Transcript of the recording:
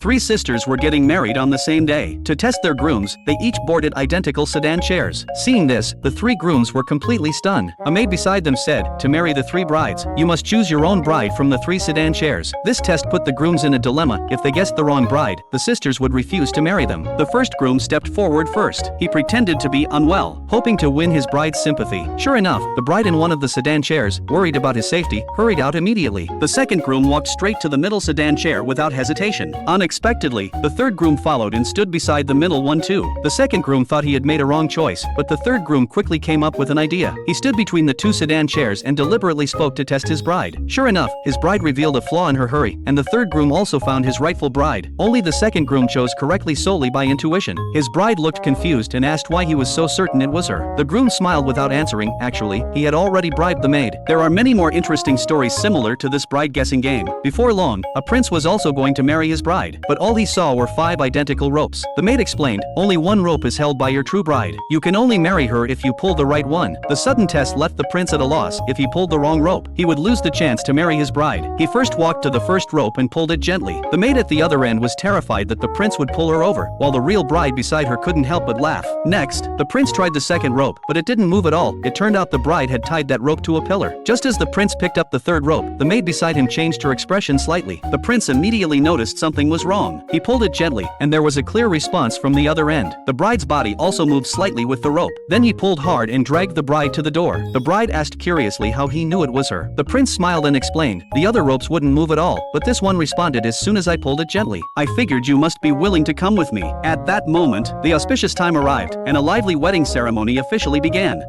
Three sisters were getting married on the same day. To test their grooms, they each boarded identical sedan chairs. Seeing this, the three grooms were completely stunned. A maid beside them said, "To marry the three brides, you must choose your own bride from the three sedan chairs." This test put the grooms in a dilemma. If they guessed the wrong bride, the sisters would refuse to marry them. The first groom stepped forward first. He pretended to be unwell, hoping to win his bride's sympathy. Sure enough, the bride in one of the sedan chairs, worried about his safety, hurried out immediately. The second groom walked straight to the middle sedan chair without hesitation. Unexpectedly, the third groom followed and stood beside the middle one too. The second groom thought he had made a wrong choice, but the third groom quickly came up with an idea. He stood between the two sedan chairs and deliberately spoke to test his bride. Sure enough, his bride revealed a flaw in her hurry, and the third groom also found his rightful bride. Only the second groom chose correctly solely by intuition. His bride looked confused and asked why he was so certain it was her. The groom smiled without answering. Actually, he had already bribed the maid. There are many more interesting stories similar to this bride guessing game. Before long, a prince was also going to marry his bride, but all he saw were 5 identical ropes. The maid explained, "Only one rope is held by your true bride. You can only marry her if you pull the right one." The sudden test left the prince at a loss. If he pulled the wrong rope, he would lose the chance to marry his bride. He first walked to the first rope and pulled it gently. The maid at the other end was terrified that the prince would pull her over, while the real bride beside her couldn't help but laugh. Next, the prince tried the second rope, but it didn't move at all. It turned out the bride had tied that rope to a pillar. Just as the prince picked up the third rope, the maid beside him changed her expression slightly. The prince immediately noticed something was wrong. He pulled it gently, and there was a clear response from the other end. The bride's body also moved slightly with the rope. Then he pulled hard and dragged the bride to the door. The bride asked curiously how he knew it was her. The prince smiled and explained, "The other ropes wouldn't move at all, but this one responded as soon as I pulled it gently. I figured you must be willing to come with me." At that moment, the auspicious time arrived, and a lively wedding ceremony officially began.